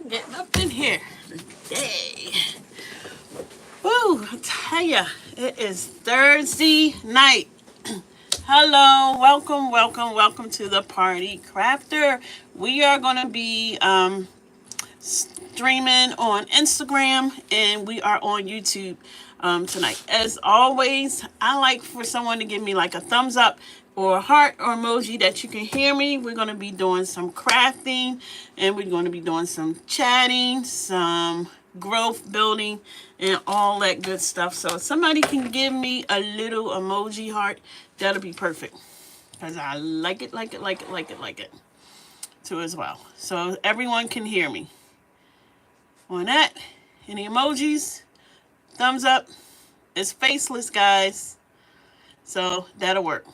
Getting up in here today. Woo, I tell ya, it is Thursday night. Hello, welcome to the Party Crafter. We are going to be streaming on Instagram and we are on YouTube tonight. As always, I like for someone to give me like a thumbs up or a heart or emoji that you can hear me. We're going to be doing some crafting and we're going to be doing some chatting, some growth building, and all that good stuff. So if somebody can give me a little emoji heart, that'll be perfect. Because I like it too as well. So everyone can hear me. On that, any emojis, thumbs up. It's faceless, guys. So that'll work.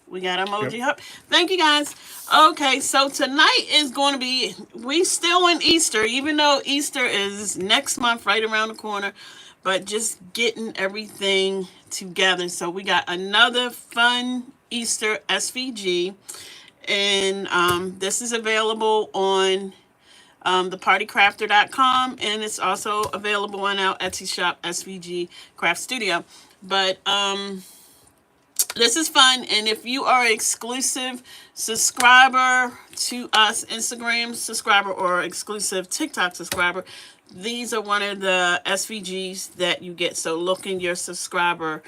We got emoji up. Thank you, guys. Okay, so tonight is going to be, we still in Easter, even though Easter is next month, right around the corner, but just getting everything together. So we got another fun Easter SVG, and this is available on thepartycrafter.com, and it's also available on our Etsy shop, SVG Craft Studio. But this is fun, and if you are an exclusive subscriber to us, Instagram subscriber or exclusive TikTok subscriber, these are one of the SVGs that you get. So look in your subscriber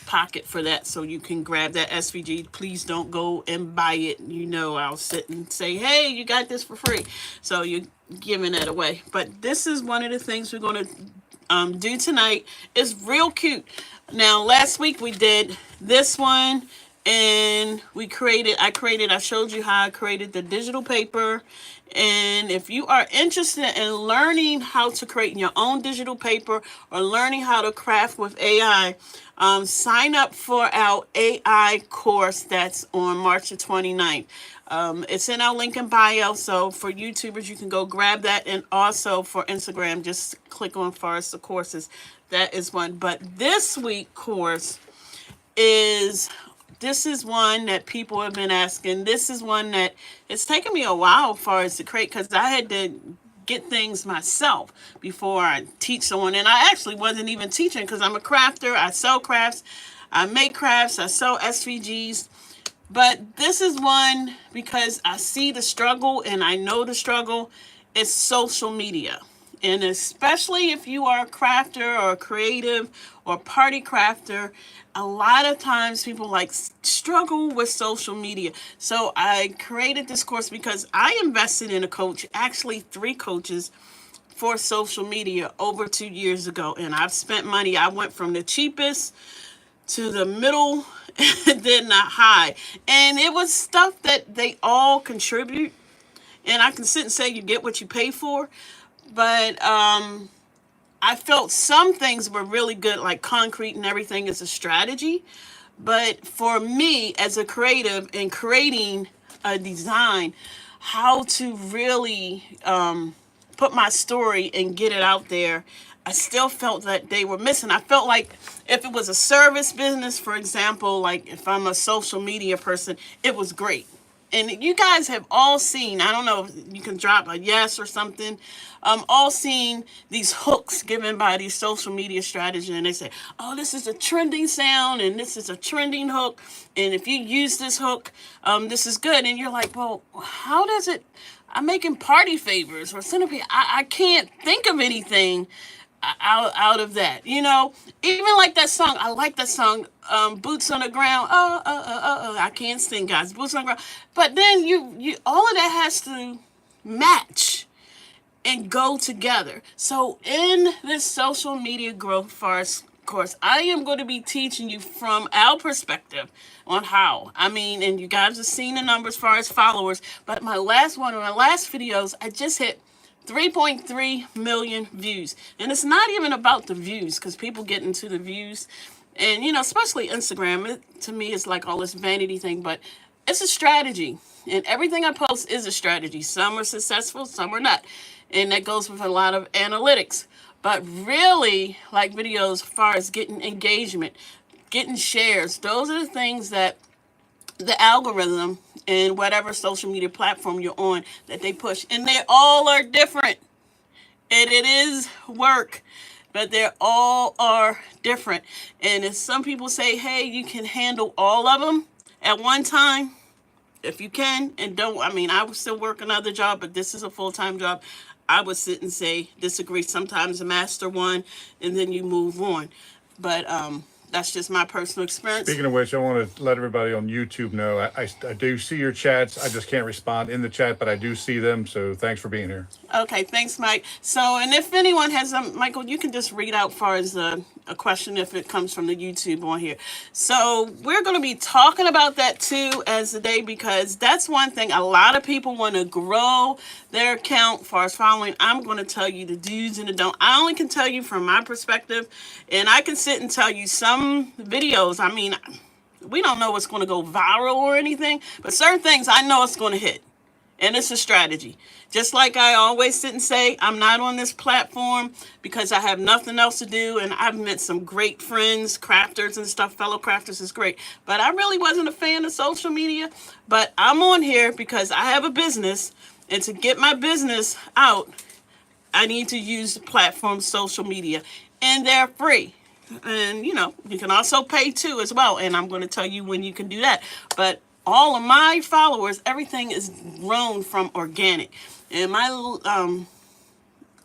pocket for that so you can grab that SVG. Please don't go and buy it. You know, I'll sit and say, hey, you got this for free. So you're giving that away. But this is one of the things we're going to do tonight. It's real cute. Now, last week we did this one, and I showed you how I created the digital paper. And if you are interested in learning how to create your own digital paper or learning how to craft with AI, sign up for our AI course that's on March the 29th. It's in our link in bio, so for YouTubers, you can go grab that. And also for Instagram, just click on Forrester Courses. That is one. But this week course this is one that people have been asking. This is one that it's taken me a while for us to create because I had to get things myself before I teach someone. And I actually wasn't even teaching because I'm a crafter. I sell crafts. I make crafts. I sell SVGs. But this is one because I see the struggle and I know the struggle. It's social media. And especially if you are a crafter or a creative or party crafter, a lot of times people like struggle with social media. So I created this course because I invested in a coach, actually 3 coaches for social media over 2 years ago. And I've spent money. I went from the cheapest to the middle and then the high. And it was stuff that they all contribute. And I can sit and say you get what you pay for. But I felt some things were really good, like concrete and everything is a strategy. But for me, as a creative and creating a design, how to really put my story and get it out there, I still felt that they were missing. I felt like if it was a service business, for example, like if I'm a social media person, it was great. And you guys have all seen, I don't know if you can drop a yes or something, all seen these hooks given by these social media strategists. And they say, oh, this is a trending sound and this is a trending hook. And if you use this hook, this is good. And you're like, well, how does it, I'm making party favors or centipede. I can't think of anything out of that, you know. Even like that song, I like that song, Boots on the Ground. I can't sing, guys. Boots on the Ground. But then you all of that has to match and go together. So in this social media growth course, I am going to be teaching you from our perspective on how. I mean, and you guys have seen the numbers as far as followers, but my last videos, I just hit 3.3 million views. And it's not even about the views because people get into the views. And, you know, especially Instagram, to me, it's like all this vanity thing. But it's a strategy. And everything I post is a strategy. Some are successful, some are not. And that goes with a lot of analytics. But really, like videos as far as getting engagement, getting shares, those are the things that the algorithm and whatever social media platform you're on that they push. And they all are different. And it is work, but they all are different. And if some people say, hey, you can handle all of them at one time, if you can, and don't, I mean, I would still work another job, but this is a full-time job. I would sit and say, disagree. Sometimes master one, and then you move on. But that's just my personal experience. Speaking of which, I want to let everybody on YouTube know I do see your chats. I just can't respond in the chat, but I do see them. So thanks for being here. Okay, thanks, Mike. So, and if anyone has, Michael, you can just read out far as a question if it comes from the YouTube on here. So we're going to be talking about that too as the day, because that's one thing. A lot of people want to grow their account as far as following. I'm going to tell you the do's and the don't. I only can tell you from my perspective, and I can sit and tell you some videos. I mean, we don't know what's going to go viral or anything, but certain things I know it's going to hit. And it's a strategy. Just like I always sit and say, I'm not on this platform because I have nothing else to do. And I've met some great friends, crafters and stuff. Fellow crafters is great. But I really wasn't a fan of social media. But I'm on here because I have a business. And to get my business out, I need to use the platform social media. And they're free. And, you know, you can also pay too as well. And I'm going to tell you when you can do that. But all of my followers, everything is grown from organic. And my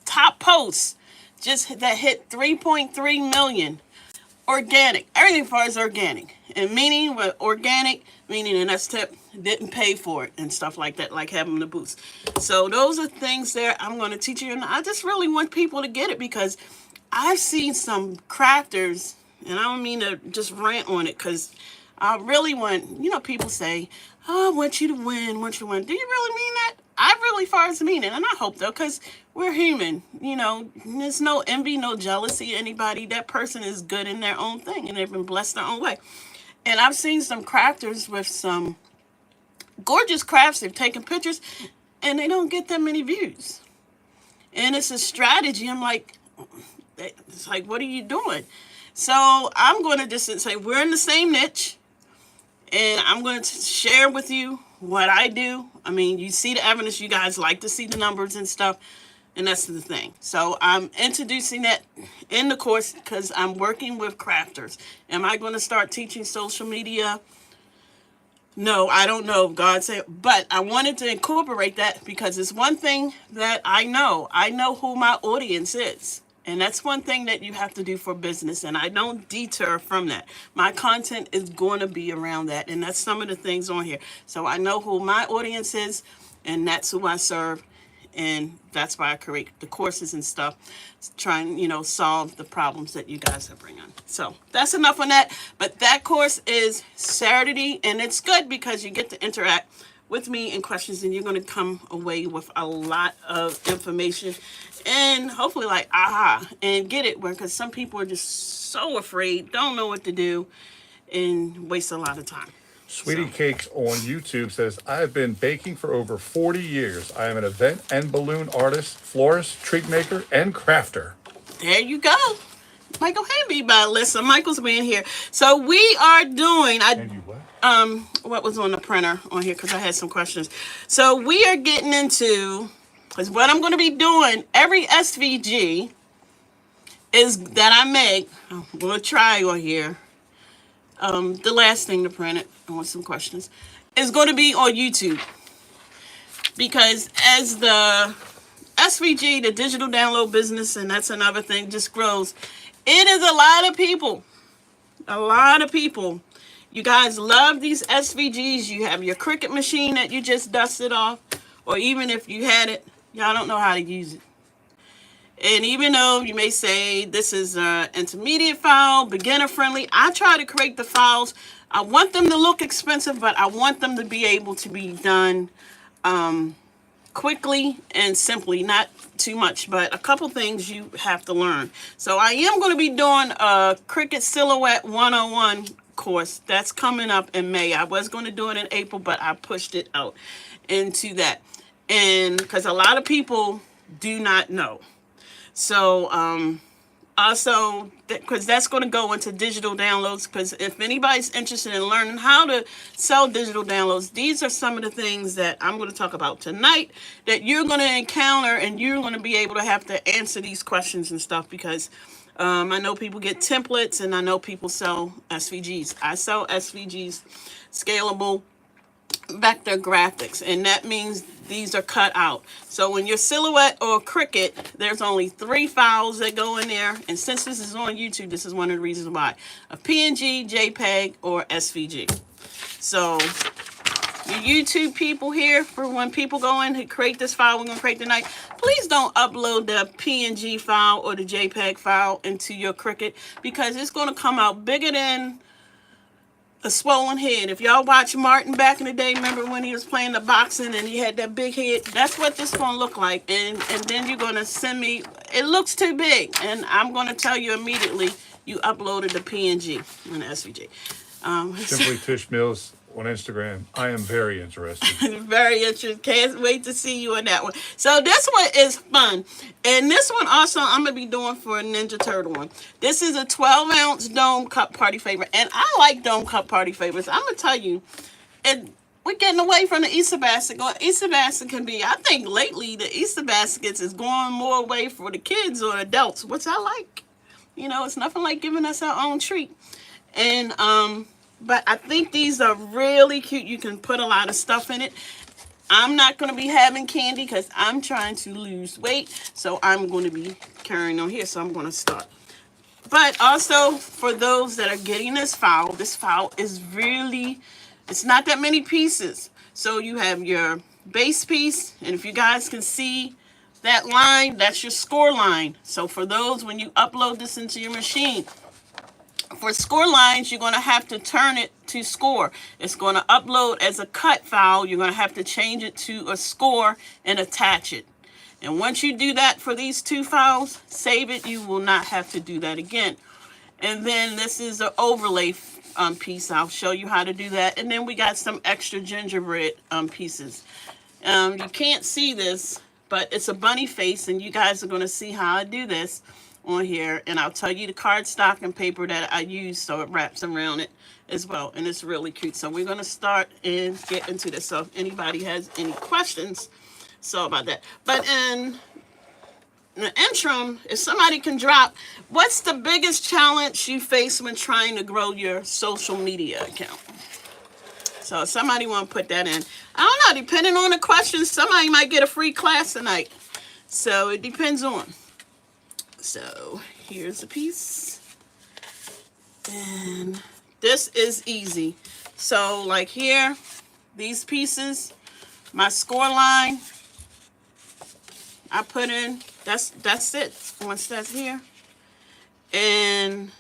top posts just that hit 3.3 million organic. Everything as far as organic. And meaning with organic, meaning, and that's tip, didn't pay for it and stuff like that, like having the boost. So those are things there I'm going to teach you. And I just really want people to get it because I've seen some crafters, and I don't mean to just rant on it because I really want, you know, people say, oh, I want you to win, I want you to win. Do you really mean that? I really far as mean it, and I hope though, because we're human, you know, there's no envy, no jealousy, anybody. That person is good in their own thing, and they've been blessed their own way. And I've seen some crafters with some gorgeous crafts, they've taken pictures, and they don't get that many views. And it's a strategy. I'm like, it's like, what are you doing? So I'm going to just say we're in the same niche. And I'm going to share with you what I do. I mean, you see the evidence. You guys like to see the numbers and stuff. And that's the thing. So I'm introducing that in the course because I'm working with crafters. Am I going to start teaching social media? No, I don't know if God said, but I wanted to incorporate that because it's one thing that I know. I know who my audience is. And that's one thing that you have to do for business. And I don't deter from that. My content is going to be around that. And that's some of the things on here. So I know who my audience is, and that's who I serve. And that's why I create the courses and stuff, trying, you know, solve the problems that you guys are bringing. So that's enough on that. But that course is Saturday, and it's good because you get to interact with me and questions, and you're going to come away with a lot of information and hopefully like aha and get it, because some people are just so afraid, don't know what to do, and waste a lot of time. Sweetie Cakes on YouTube says, I have been baking for over 40 years. I am an event and balloon artist, florist, treat maker, and crafter. There you go. Michael, hand me my list. Michael's being here. So we are doing, And you what? what was on the printer on here, because I had some questions. So we are getting into, because what I'm going to be doing, every SVG is that I make, I'm going to try on here, the last thing to print it, I want some questions, is going to be on YouTube. Because as the SVG, the digital download business, and that's another thing, just grows, it is a lot of people. A lot of people. You guys love these SVGs. You have your Cricut machine that you just dusted off, or even if you had it, y'all don't know how to use it. And even though you may say this is an intermediate file, beginner friendly, I try to create the files. I want them to look expensive, but I want them to be able to be done quickly and simply, not too much, but a couple things you have to learn. So I am going to be doing a Cricut Silhouette 101 course that's coming up in May. I was going to do it in April, but I pushed it out into that. And because a lot of people do not know. So Also, because that's going to go into digital downloads, because if anybody's interested in learning how to sell digital downloads, these are some of the things that I'm going to talk about tonight that you're going to encounter, and you're going to be able to have to answer these questions and stuff, because I know people get templates, and I know people sell SVGs. I sell SVGs, scalable vector graphics, and that means these are cut out. So when your silhouette or Cricut, there's only 3 files that go in there, and since this is on YouTube, this is one of the reasons why: a PNG, JPEG, or SVG. So you YouTube people here, for when people go in to create this file we're going to create tonight, please don't upload the PNG file or the JPEG file into your Cricut, because it's going to come out bigger than a swollen head. If y'all watch Martin back in the day, remember when he was playing the boxing and he had that big head? That's what this gonna look like. And then you're gonna send me, it looks too big, and I'm gonna tell you immediately you uploaded the PNG and the SVG. Simply Tish Mills on Instagram. I am very interested. Very interesting. Can't wait to see you in that one. So this one is fun. And this one also I'm going to be doing for a Ninja Turtle one. This is a 12-ounce Dome Cup Party Favorite. And I like Dome Cup Party Favorites. I'm going to tell you, we're getting away from the Easter basket. Easter basket can be, I think lately the Easter baskets is going more away for the kids or adults, which I like. You know, it's nothing like giving us our own treat. And, but I think these are really cute. You can put a lot of stuff in it. I'm not going to be having candy because I'm trying to lose weight. So I'm going to be carrying on here. So I'm going to start. But also, for those that are getting this file is really, it's not that many pieces. So you have your base piece. And if you guys can see that line, that's your score line. So for those, when you upload this into your machine, for score lines, you're going to have to turn it to score. It's going to upload as a cut file. You're going to have to change it to a score and attach it. And once you do that for these 2 files, save it. You will not have to do that again. And then this is an overlay piece. I'll show you how to do that. And then we got some extra gingerbread pieces. You can't see this, but it's a bunny face, and you guys are going to see how I do this on here, and I'll tell you the cardstock and paper that I use so it wraps around it as well, and it's really cute. So we're going to start and get into this. So if anybody has any questions, so about that. But in the interim, if somebody can drop, what's the biggest challenge you face when trying to grow your social media account? So if somebody want to put that in. I don't know, depending on the questions, somebody might get a free class tonight. So it depends on. So here's a piece, and this is easy. So like here, these pieces, my score line, I put in, that's it, once that's here. And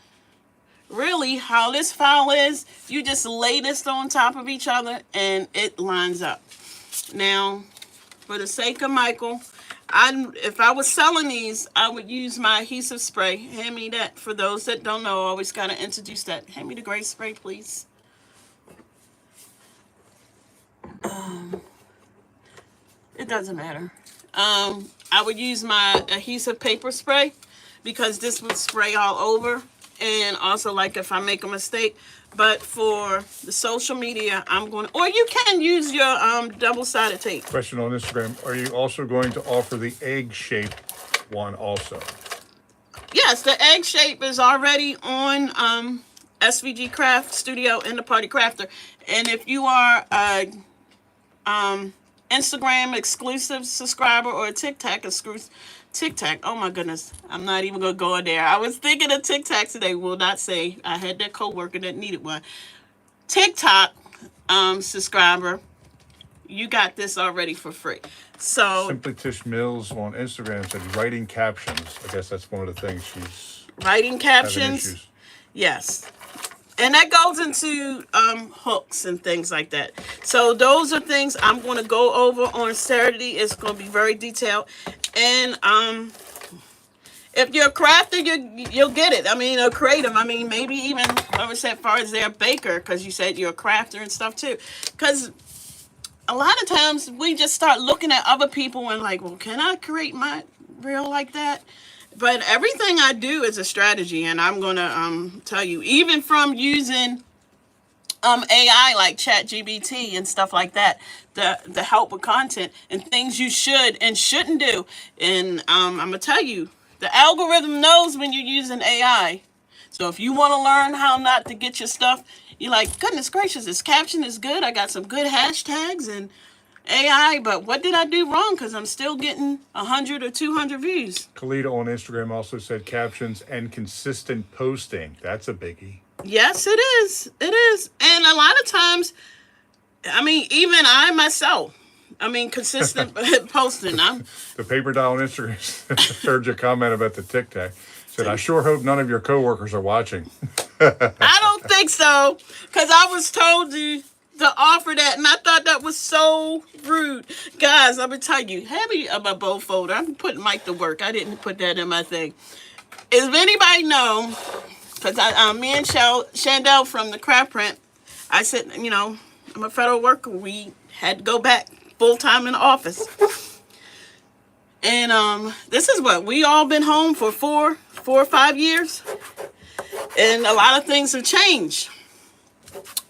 really how this file is, you just lay this on top of each other and it lines up. Now, for the sake of Michael, if I was selling these, I would use my adhesive spray. Hand me that. For those that don't know, I always got to introduce that. Hand me the gray spray, please. It doesn't matter. I would use my adhesive paper spray because this would spray all over. And also, like if I make a mistake. But for the social media, I'm going to, or you can use your double-sided tape. Question on Instagram. Are you also going to offer the egg shape one also? Yes, the egg shape is already on SVG Craft Studio in the Party Crafter. And if you are a Instagram exclusive subscriber or a TikTok exclusive, oh my goodness, I'm not even going to go in there. I was thinking of TikTok today. Will not say. I had that coworker that needed one. TikTok subscriber, you got this already for free. So Simply Tish Mills on Instagram said writing captions. I guess that's one of the things she's writing captions. Yes. And that goes into hooks and things like that. So those are things I'm going to go over on Saturday. It's going to be very detailed. And if you're a crafter, you'll get it. I mean, a creative. I mean, maybe even, I would say, as far as they're a baker, because you said you're a crafter and stuff too. Because a lot of times we just start looking at other people and like, well, can I create my reel like that? But everything I do is a strategy, and I'm gonna tell you, even from using AI like ChatGPT and stuff like that, the help with content and things you should and shouldn't do. And I'm gonna tell you, the algorithm knows when you're using AI. So if you want to learn how not to get your stuff, you're like, goodness gracious, this caption is good. I got some good hashtags and AI, but what did I do wrong? Because I'm still getting 100 or 200 views. Kalita on Instagram also said captions and consistent posting. That's a biggie. Yes, it is. It is. And a lot of times, I mean, even I myself, consistent posting. The paper doll on Instagram heard your comment about the Tic Tac. Said, I sure hope none of your coworkers are watching. I don't think so, because I was told to offer that, and I thought that was so rude. Guys, I'm going to tell you, have me on my bowl folder. I'm putting Mike to work. I didn't put that in my thing. If anybody know, because me and Chandel from the Craft Print, I said, I'm a federal worker. We had to go back full-time in the office. And this is what, we all been home for 4 or 5 years. And a lot of things have changed.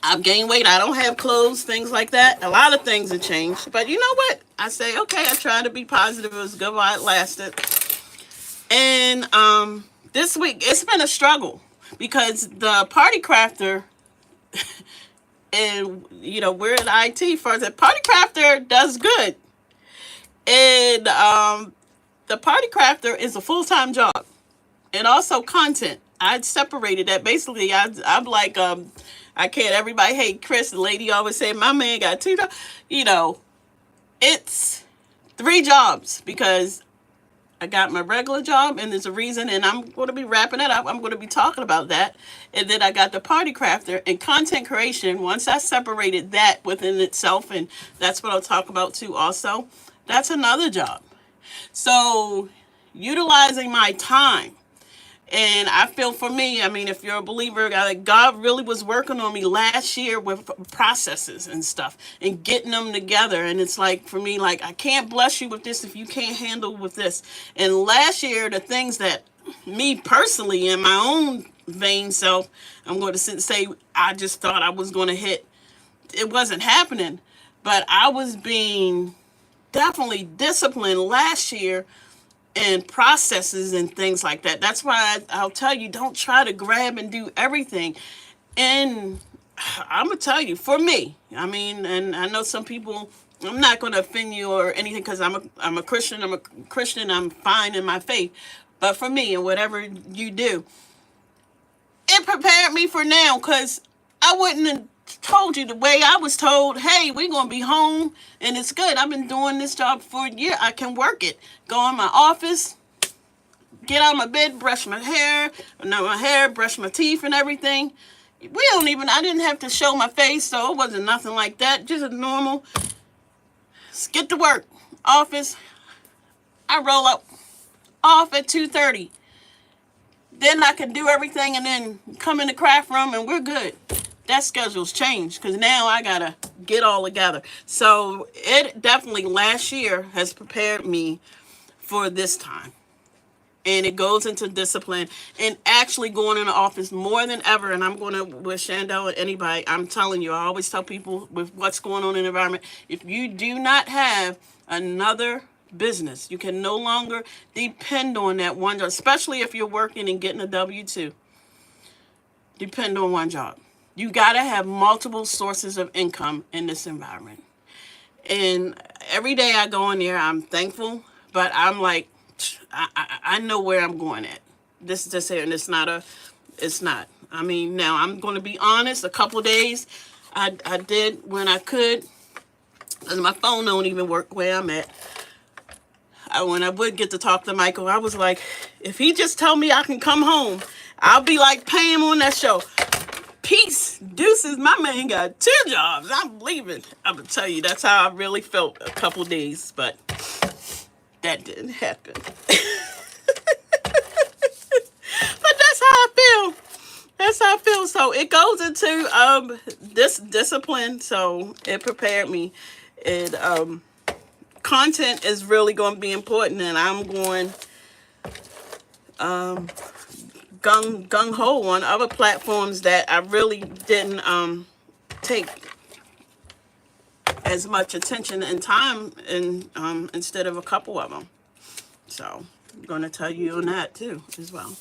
I've gained weight. I don't have clothes, things like that. A lot of things have changed. But you know what? I say, okay, I try to be positive. It was good while it lasted. And this week, it's been a struggle because the Party Crafter, and, we're in IT first. The Party Crafter does good. And the Party Crafter is a full-time job. And also content. I separated that. Basically, I'm like, I can't. Everybody hate Chris. The lady always say, my man got 2 jobs. It's 3 jobs because I got my regular job, and there's a reason, and I'm going to be wrapping it up. I'm going to be talking about that. And then I got the Party Crafter and content creation. Once I separated that within itself, and that's what I'll talk about too also, that's another job. So utilizing my time. And I feel for me, if you're a believer, God really was working on me last year with processes and stuff and getting them together. And it's like, for me, like, I can't bless you with this if you can't handle with this. And last year, the things that me personally, in my own vain self, I'm going to say, I just thought I was going to hit. It wasn't happening. But I was being definitely disciplined last year and processes and things like that. That's why I'll tell you, don't try to grab and do everything. And I'm going to tell you, for me, and I know some people, I'm not going to offend you or anything because I'm a Christian. I'm a Christian. I'm fine in my faith. But for me and whatever you do, it prepared me for now because I wouldn't have told you the way I was told, hey, we're going to be home and it's good. I've been doing this job for a year. I can work it. Go in my office, get out of my bed, brush my hair, brush my teeth and everything. I didn't have to show my face, so it wasn't nothing like that. Just a normal, get to work, office. I roll up off at 2:30. Then I can do everything and then come in the craft room and we're good. That schedule's changed because now I gotta get all together. So it definitely last year has prepared me for this time. And it goes into discipline and actually going in the office more than ever. And I'm going to, with Chandel and anybody, I'm telling you, I always tell people with what's going on in the environment, if you do not have another business, you can no longer depend on that one job, especially if you're working and getting a W-2. Depend on one job. You got to have multiple sources of income in this environment. And every day I go in there, I'm thankful, but I'm like, I know where I'm going at. This is just here, and it's not. Now I'm going to be honest, a couple of days I did when I could, because my phone don't even work where I'm at. When I would get to talk to Michael, I was like, if he just tell me I can come home, I'll be like Pam on that show. Peace, deuces, my man got 2 jobs. I'm leaving. I'm going to tell you, that's how I really felt a couple days, but that didn't happen. But that's how I feel. That's how I feel. So it goes into this discipline. So it prepared me. And content is really going to be important. And I'm going gung ho on other platforms that I really didn't take as much attention and time in instead of a couple of them. So I'm going to tell you on that too as well.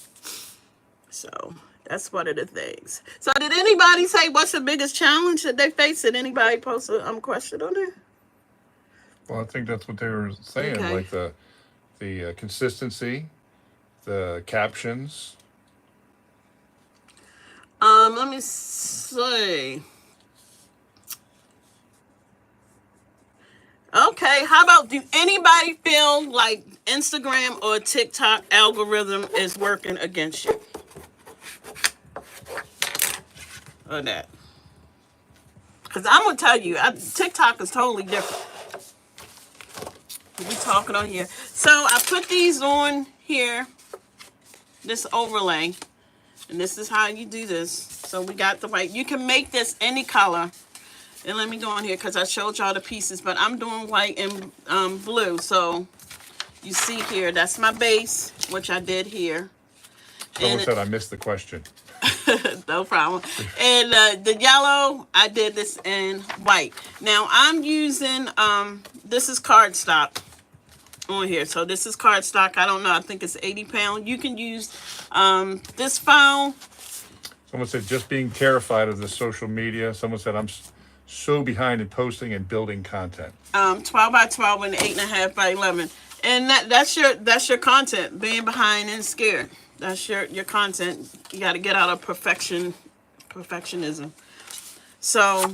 So that's one of the things. So did anybody say what's the biggest challenge that they face? Did anybody post a question on there? Well, I think that's what they were saying, Okay. like the consistency, the captions. Let me see. Okay, how about, do anybody feel like Instagram or TikTok algorithm is working against you? Or that? Because I'm going to tell you, TikTok is totally different. We talking on here. So I put these on here, this overlay. And this is how you do this. So we got the white. You can make this any color. And let me go on here because I showed y'all the pieces. But I'm doing white and blue. So you see here, that's my base, which I did here. Someone And said I missed the question. no problem. And the yellow, I did this in white. Now I'm using, this is cardstock on here. So this is cardstock. I don't know. I think it's 80 pound. You can use this foam. Someone said just being terrified of the social media. Someone said I'm so behind in posting and building content. 12 by 12 and 8.5 by 11. And that's your content, being behind and scared. That's your content. You got to get out of perfectionism. So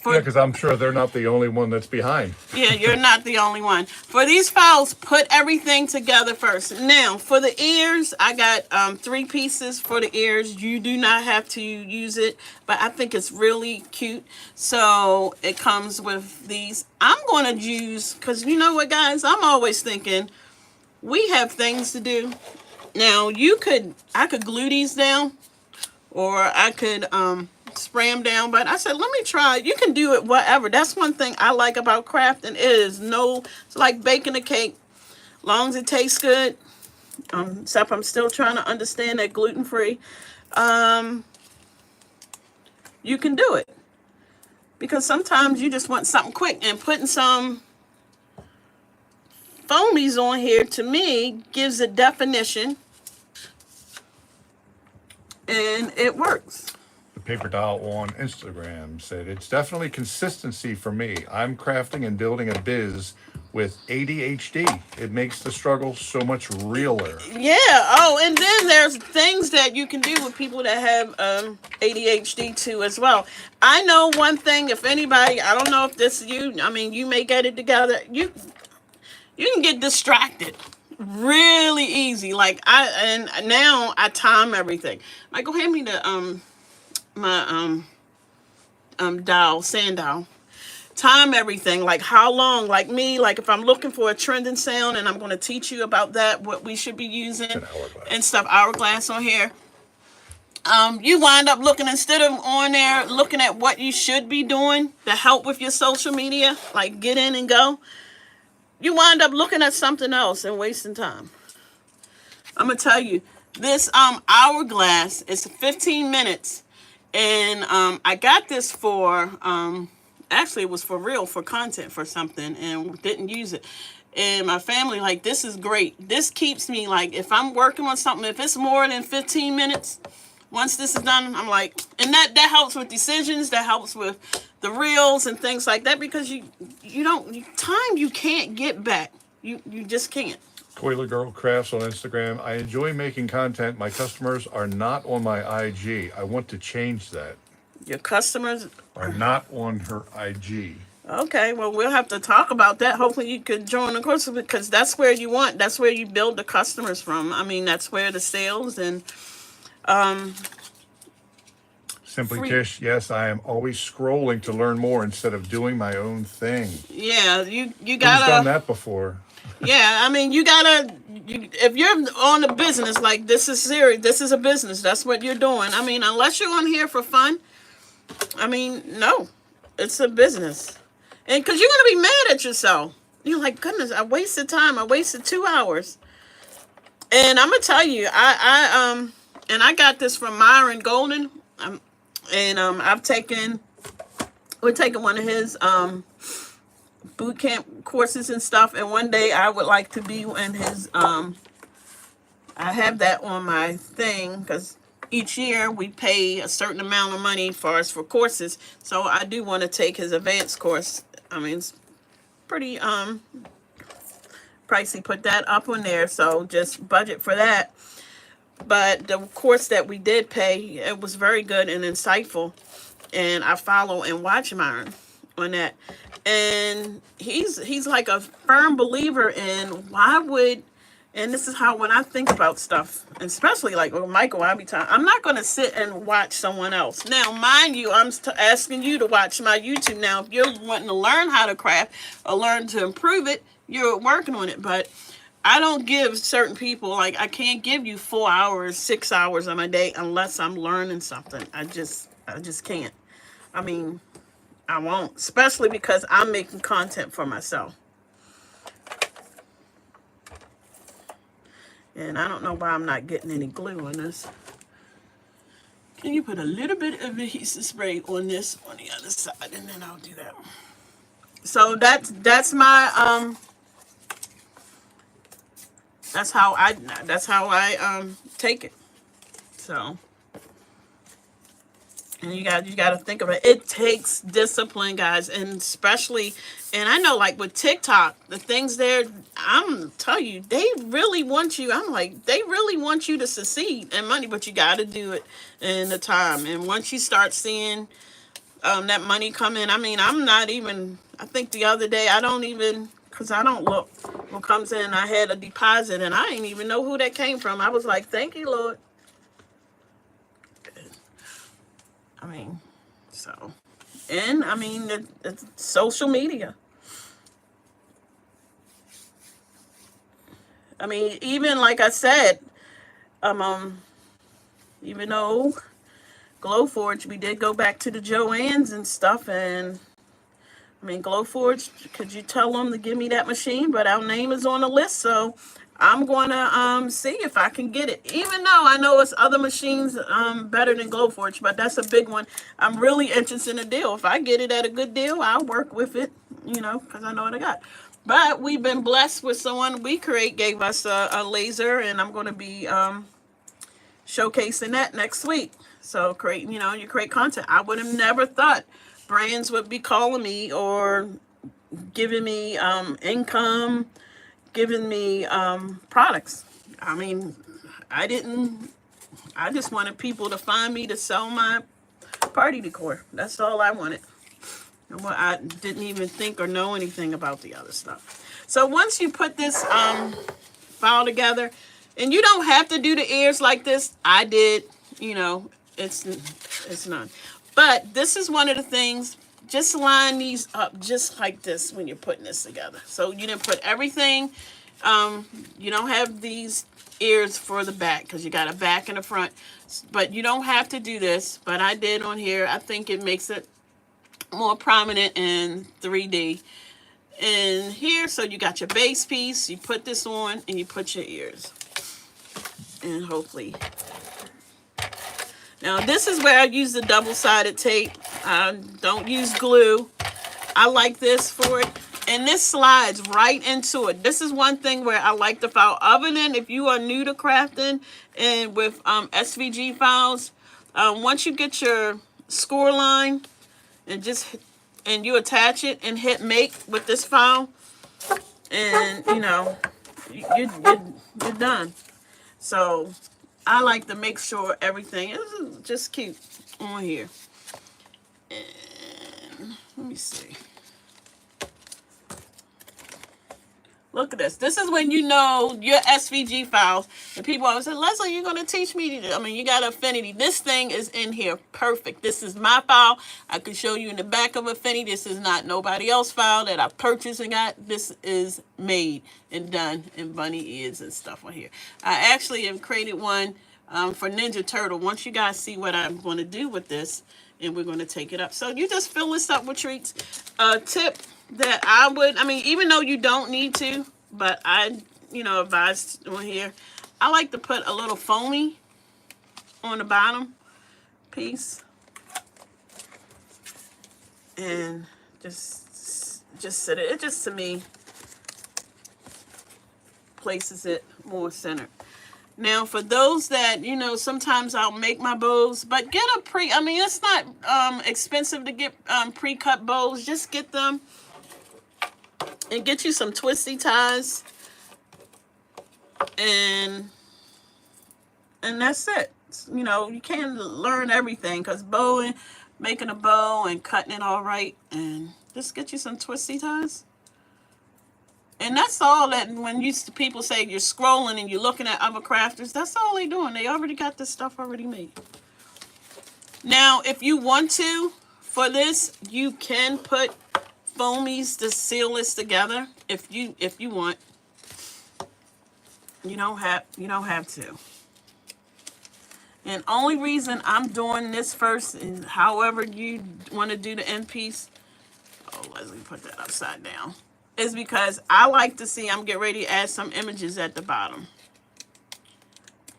Yeah, because I'm sure they're not the only one that's behind. Yeah, you're not the only one. For these files, put everything together first. Now, for the ears, I got 3 pieces for the ears. You do not have to use it, but I think it's really cute. So it comes with these. I'm going to use, because you know what, guys? I'm always thinking, we have things to do. Now, I could glue these down, or I could spray them down, but I said, let me try. You can do it whatever. That's one thing I like about crafting. It's like baking a cake. Long as it tastes good, except I'm still trying to understand that gluten-free, you can do it. Because sometimes you just want something quick, and putting some foamies on here, to me, gives it definition, and it works. The Paper Doll on Instagram said, it's definitely consistency for me. I'm crafting and building a biz with ADHD. It makes the struggle so much realer. Yeah. Oh, and then there's things that you can do with people that have ADHD too as well. I know one thing, if anybody, I don't know if this is you, I mean, you may get it together. You can get distracted really easy. Like now I time everything. Michael, hand me the my sand dial. Time everything, like how long, like me, like if I'm looking for a trending sound, and I'm going to teach you about that, what we should be using and stuff. Hourglass on here. You wind up looking, instead of on there looking at what you should be doing to help with your social media, like get in and go, you wind up looking at something else and wasting time. I'm gonna tell you, this hourglass is 15 minutes. And I got this for, actually it was for real, for content, for something, and didn't use it. And my family, like, this is great. This keeps me, like, if I'm working on something, if it's more than 15 minutes, once this is done, I'm like, and that helps with decisions, that helps with the reels and things like that, because you can't get back. You just can't. Toilet Girl Crafts on Instagram. I enjoy making content. My customers are not on my IG. I want to change that. Your customers are not on her IG. Okay, well, we'll have to talk about that. Hopefully you could join the course, because that's where you build the customers from. I mean, that's where the sales and Simply Tish, yes, I am always scrolling to learn more instead of doing my own thing. Yeah, you Who's gotta done that before? Yeah, I mean, if you're on a business, like, this is serious, this is a business, that's what you're doing. I mean, unless you're on here for fun, I mean, no, it's a business. And because you're going to be mad at yourself. You're like, goodness, I wasted time. I wasted 2 hours. And I'm gonna tell you, and I got this from Myron Golden. And we're taking one of his boot camp courses and stuff. And one day I would like to be in his I have that on my thing because each year we pay a certain amount of money for courses. So I do want to take his advanced course. I mean, it's pretty pricey. Put that up on there. So just budget for that. But the course that we did pay, it was very good and insightful. And I follow and watch Myron on that. And he's like a firm believer in why would, and this is how when I think about stuff, especially like with Michael, I'm not going to sit and watch someone else. Now, mind you, I'm asking you to watch my YouTube. Now, if you're wanting to learn how to craft or learn to improve it, you're working on it. But I don't give certain people, like I can't give you 4 hours, 6 hours of my day unless I'm learning something. I just can't. I mean, I won't, especially because I'm making content for myself. And I don't know why I'm not getting any glue on this. Can you put a little bit of adhesive spray on this on the other side, and then I'll do that. So that's my that's how I take it. So, and you got to think of it. It takes discipline, guys, and especially, and I know like with TikTok, the things there, I'm telling you, they really want you. I'm like, they really want you to succeed and money, but you got to do it in the time. And once you start seeing that money come in, I mean, I'm not even. I think the other day I don't even. Because I don't look what comes in. I had a deposit, and I didn't even know who that came from. I was like, thank you, Lord. I mean, so. And, I mean, it's social media. I mean, even like I said, even though Glowforge, we did go back to the Joann's and stuff, and I mean, Glowforge, could you tell them to give me that machine? But our name is on the list, so I'm going to see if I can get it. Even though I know it's other machines better than Glowforge, but that's a big one. I'm really interested in the deal. If I get it at a good deal, I'll work with it, you know, because I know what I got. But we've been blessed with someone gave us a laser, and I'm going to be showcasing that next week. So you create content. I would have never thought brands would be calling me or giving me income, giving me products. I mean, I just wanted people to find me to sell my party decor. That's all I wanted. Well, I didn't even think or know anything about the other stuff. So once you put this file together, and you don't have to do the ears like this. I did, it's none. But this is one of the things, just line these up just like this when you're putting this together. So you didn't put everything, you don't have these ears for the back because you got a back and a front. But you don't have to do this, but I did on here. I think it makes it more prominent in 3D. And here, so you got your base piece, you put this on, and you put your ears. And hopefully... Now, this is where I use the double-sided tape. Don't use glue. I like this for it. And this slides right into it. This is one thing where I like the file. Other than if you are new to crafting and with SVG files, once you get your score line and you attach it and hit make with this file, and, you're done. So... I like to make sure everything is just cute on here. And let me see. Look at this. This is when you know your SVG files. And people always say, Leslie, you're going to teach me. I mean, you got Affinity. This thing is in here perfect. This is my file. I can show you in the back of Affinity. This is not nobody else's file that I purchased and got. This is made and done in bunny ears and stuff on here. I actually have created one for Ninja Turtle. Once you guys see what I'm going to do with this, and we're going to take it up. So you just fill this up with treats. Tip, that I would, I mean, even though you don't need to, but I, advise on here, I like to put a little foamy on the bottom piece, and just set it. It just, to me, places it more centered. Now, for those that, sometimes I'll make my bows, but get a I mean, it's not expensive to get pre-cut bows. Just get them and get you some twisty ties, and that's it. You can't learn everything, because making a bow and cutting it all right, and just get you some twisty ties. And that's all. That when people say you're scrolling and you're looking at other crafters, that's all they're doing. They already got this stuff already made. Now, if you want to, for this, you can put foamies to seal this together. If you want, you don't have to. And only reason I'm doing this first, and however you want to do the end piece, Leslie put that upside down, is because I like to see, I'm getting ready to add some images at the bottom.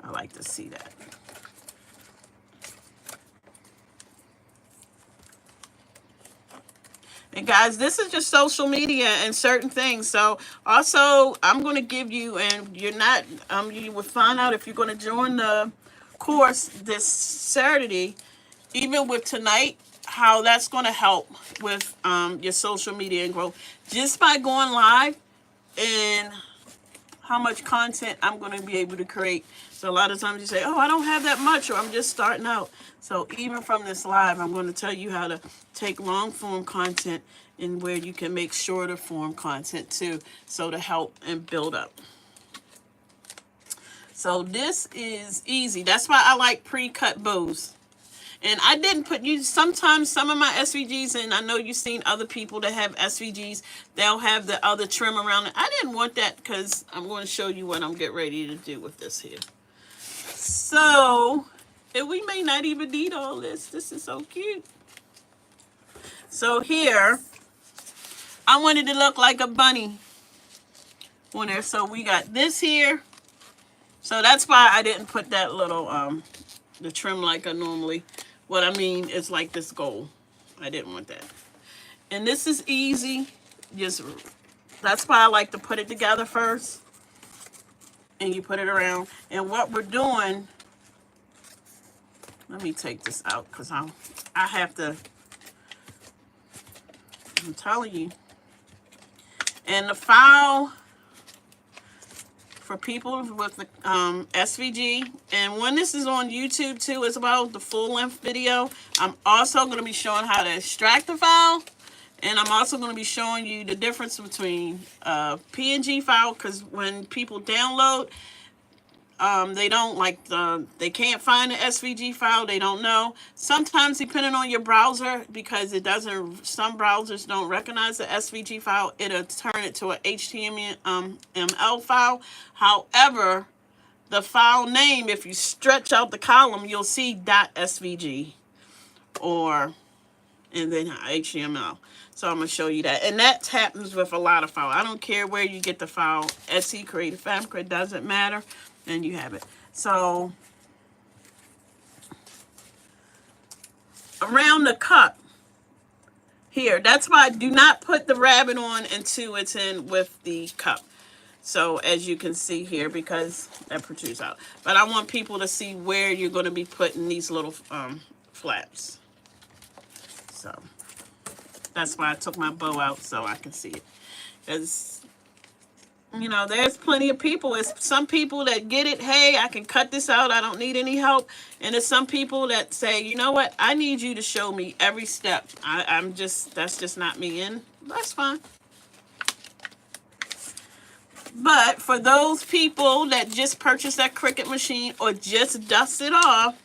I like to see that. And guys, this is just social media and certain things. So also, I'm going to give you, and you're not, you will find out if you're going to join the course this Saturday, even with tonight, how that's going to help with your social media and growth, just by going live, and how much content I'm going to be able to create. So a lot of times you say, oh, I don't have that much, or I'm just starting out. So even from this live, I'm going to tell you how to take long form content and where you can make shorter form content too, so to help and build up. So this is easy. That's why I like pre-cut bows. And I didn't put sometimes some of my SVGs, and I know you've seen other people that have SVGs, they'll have the other trim around it. I didn't want that, because I'm going to show you what I'm getting ready to do with this here. So, and we may not even need all this. This is so cute. So here, I wanted to look like a bunny on there. So we got this here. So that's why I didn't put that little, the trim like I normally. What I mean is like this gold. I didn't want that. And this is easy. That's why I like to put it together first. And you put it around. And what we're doing, let me take this out, because I have to, I'm telling you. And the file for people with the SVG, and when this is on YouTube too as well, the full-length video, I'm also going to be showing how to extract the file, and I'm also going to be showing you the difference between PNG file, because when people download, they don't they can't find the SVG file, they don't know. Sometimes, depending on your browser, because some browsers don't recognize the SVG file, it'll turn it to an HTML file. However, the file name, if you stretch out the column, you'll see .svg and then HTML. So I'm going to show you that. And that happens with a lot of files. I don't care where you get the file, Etsy, Creative Fabrica, it doesn't matter. And you have it. So around the cup here, that's why I do not put the rabbit on until it's in with the cup. So as you can see here, because that protrudes out. But I want people to see where you're going to be putting these little flaps. So that's why I took my bow out, so I can see it. Because, there's plenty of people. It's some people that get it, hey, I can cut this out, I don't need any help. And there's some people that say, you know what, I need you to show me every step. That's just not me, and that's fine. But for those people that just purchased that Cricut machine or just dust it off,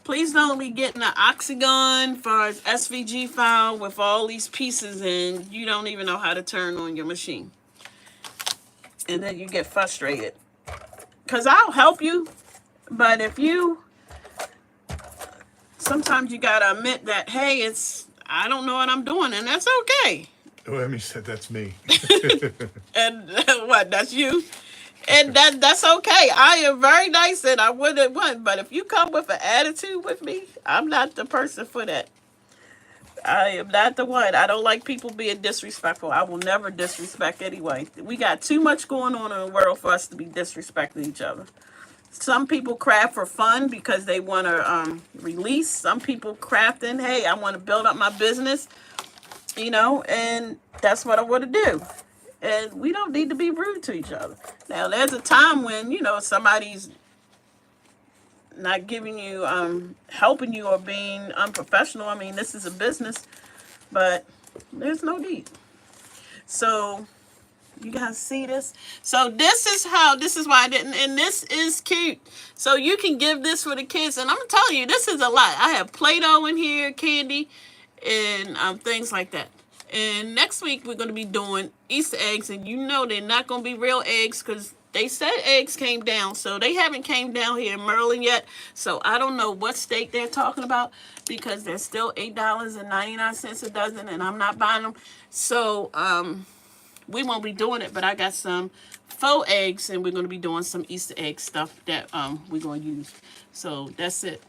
please don't be getting an Oxygon for an SVG file with all these pieces, and you don't even know how to turn on your machine. And then you get frustrated. Because I'll help you, but sometimes you got to admit that, hey, I don't know what I'm doing, and that's okay. Oh, Emmy said that's me. And what? That's you. And that's okay. I am very nice, and I wouldn't want. But if you come with an attitude with me, I'm not the person for that. I am not the one. I don't like people being disrespectful. I will never disrespect anyway. We got too much going on in the world for us to be disrespecting each other. Some people craft for fun because they want to release. Some people crafting, hey, I want to build up my business, and that's what I want to do. And we don't need to be rude to each other. Now, there's a time when, somebody's not giving you, helping you or being unprofessional. I mean, this is a business, but there's no need. So, you guys see this? So this is why I didn't, and this is cute. So you can give this for the kids, and I'm telling you, this is a lot. I have Play-Doh in here, candy, and things like that. And next week we're going to be doing Easter eggs, and they're not going to be real eggs because they said eggs came down. So they haven't came down here in Maryland yet. So I don't know what state they're talking about because they're still $8.99 a dozen, and I'm not buying them. So, we won't be doing it, but I got some faux eggs, and we're going to be doing some Easter egg stuff that we're going to use. So that's it.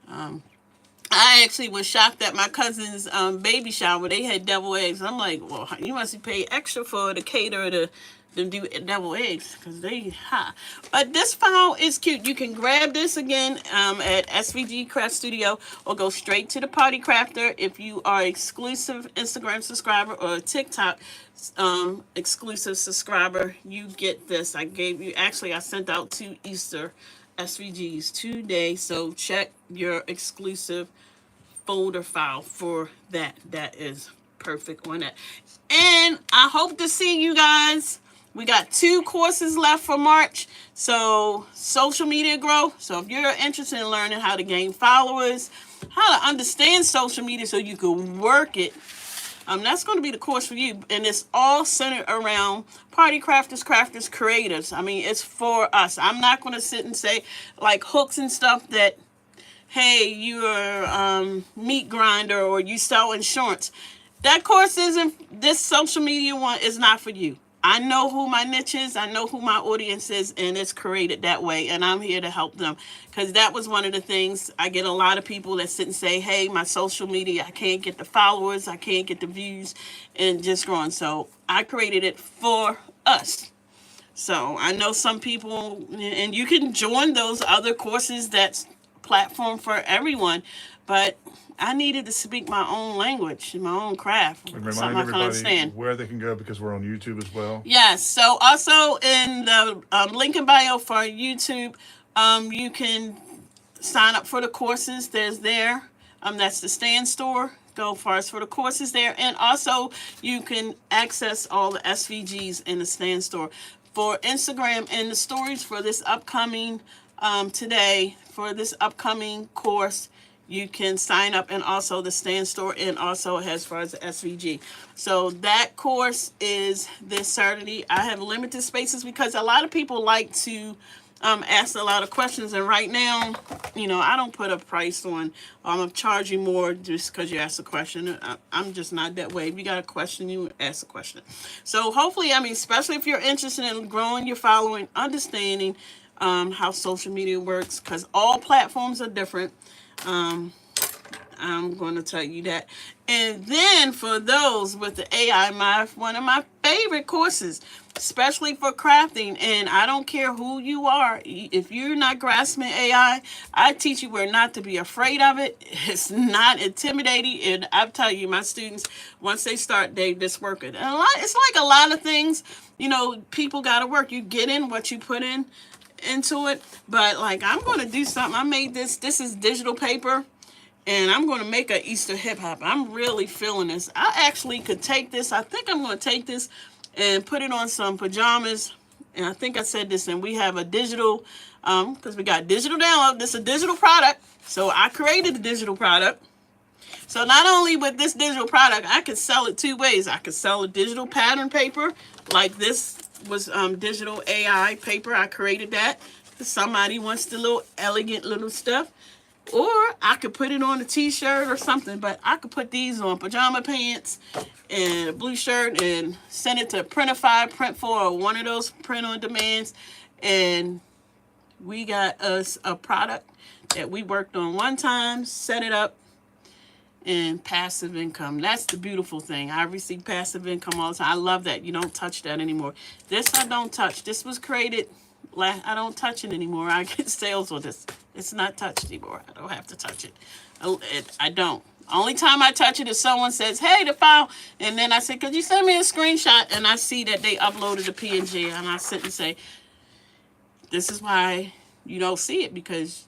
I actually was shocked at my cousin's baby shower. They had devil eggs. I'm like, well, you must pay extra for the caterer to do devil eggs because they hot. But this file is cute. You can grab this again at SVG Craft Studio or go straight to the Party Crafter if you are exclusive Instagram subscriber or TikTok exclusive subscriber. You get this. I sent out 2 Easter SVGs today, so check your exclusive folder file for that. That is perfect on that. And I hope to see you guys. We got 2 courses left for March. So social media growth. So if you're interested in learning how to gain followers, how to understand social media so you can work it, that's going to be the course for you. And it's all centered around party crafters, creators. I mean, it's for us. I'm not going to sit and say like hooks and stuff that, hey, you're a meat grinder or you sell insurance. That course isn't, this social media one is not for you. I know who my niche is. I know who my audience is, and it's created that way, and I'm here to help them because that was one of the things. I get a lot of people that sit and say, hey, my social media, I can't get the followers, I can't get the views, and just growing. So I created it for us. So I know some people, and you can join those other courses that's platform for everyone, but I needed to speak my own language, my own craft. And remind everybody where they can go because we're on YouTube as well. Yes. So also in the link in bio for YouTube, you can sign up for the courses. There's there. That's the Stand Store. Go first for the courses there. And also you can access all the SVGs in the Stand Store. For Instagram and the stories for this upcoming today, for this upcoming course, you can sign up, and also the Stand Store, and also as far as the SVG. So that course is this Saturday. I have limited spaces because a lot of people like to ask a lot of questions, and right now, I don't put a price on. I'm gonna charge you more just because you asked a question. I'm just not that way. If you got a question, you ask a question. So hopefully, especially if you're interested in growing your following, understanding how social media works, because all platforms are different. I'm going to tell you that. And then for those with the AI, one of my favorite courses, especially for crafting, and I don't care who you are, if you're not grasping AI, I teach you where not to be afraid of it. It's not intimidating, and I tell you, my students, once they start, they just work it. And it's like a lot of things, people got to work. You get in what you put into it, but like I'm going to do something. I made this is digital paper, and I'm going to make an Easter hip hop. I'm really feeling this. I actually could take this. I think I'm going to take this and put it on some pajamas, and I think I said this, and we have a digital because we got digital download. This is a digital product, so I created a digital product. So not only with this digital product, I could sell it 2 ways. I could sell a digital pattern paper like this was digital AI paper. I created that. Somebody wants the little elegant little stuff. Or I could put it on a t-shirt or something, but I could put these on pajama pants and a blue shirt and send it to Printify, Print4, or one of those print on demands. And we got us a product that we worked on one time, set it up, and passive income. That's the beautiful thing. I receive passive income all the time. I love that. You don't touch that anymore. This I don't touch. This was created. I don't touch it anymore. I get sales on this. It's not touched anymore. I don't have to touch it. I don't. Only time I touch it is someone says, hey, the file. And then I say, could you send me a screenshot? And I see that they uploaded the PNG. And I sit and say, this is why you don't see it, because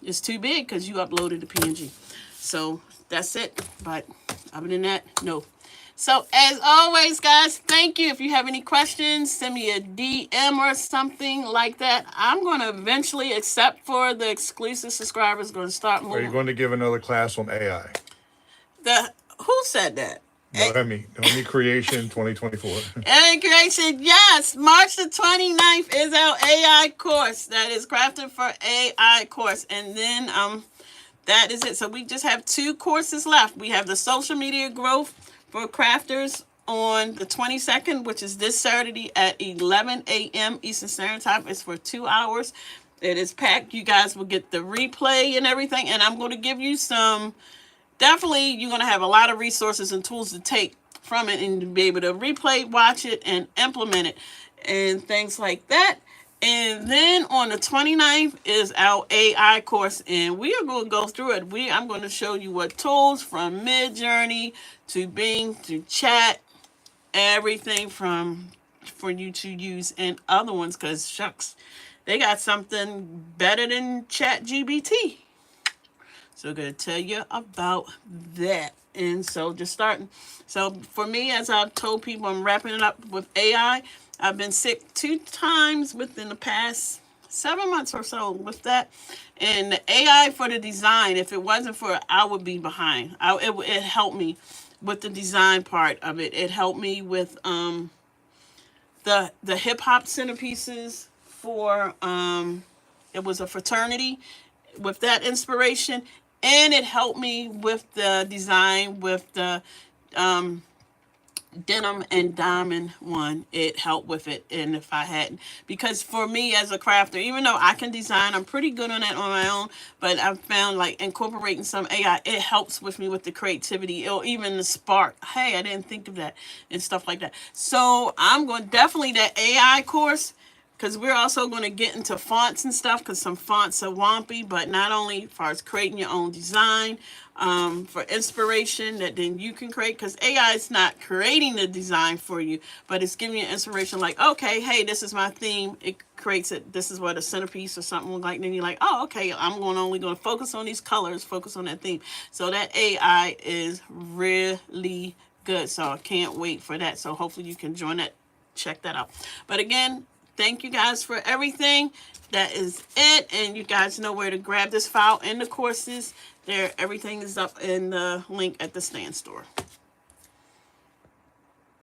it's too big because you uploaded the PNG. So that's it. But other than that, no. So as always, guys, thank you. If you have any questions, send me a DM or something like that. I'm going to eventually, except for the exclusive subscribers, going to start Are moving. you going to give another class on AI? Who said that? Noemi Creation 2024. AI Creation, yes. March the 29th is our AI course. That is Crafting for AI course. And then that is it. So we just have 2 courses left. We have the social media growth for crafters on the 22nd, which is this Saturday at 11 a.m. Eastern Standard Time. It's for 2 hours. It is packed. You guys will get the replay and everything. And I'm going to give you some, definitely you're going to have a lot of resources and tools to take from it and to be able to replay, watch it, and implement it and things like that. And then on the 29th is our AI course, and we are going to go through it. I'm going to show you what tools from Midjourney to Bing to Chat, everything for you to use, and other ones, because shucks, they got something better than ChatGPT. So I'm going to tell you about that. And so just starting. So for me, as I've told people, I'm wrapping it up with AI. I've been sick 2 times within the past 7 months or so with that. And the AI for the design, if it wasn't for it, I would be behind. It helped me with the design part of it. It helped me with the hip hop centerpieces for it was a fraternity with that inspiration. And it helped me with the design with the denim and diamond one. It helped with it. And if I hadn't, because for me as a crafter, even though I can design, I'm pretty good on that on my own, but I've found like incorporating some AI, it helps with me with the creativity or even the spark. Hey, I didn't think of that and stuff like that. So I'm going definitely that AI course, because we're also going to get into fonts and stuff, because some fonts are wompy, but not only as far as creating your own design, for inspiration that then you can create, because AI is not creating the design for you, but it's giving you inspiration like, okay, hey, this is my theme. It creates it. This is what a centerpiece or something like. Then you're like, oh, okay, I'm only going to focus on these colors, focus on that theme. So that AI is really good. So I can't wait for that. So hopefully you can join that, check that out. But again, thank you guys for everything. That is it. And you guys know where to grab this file and the courses. There, everything is up in the link at the Stand Store.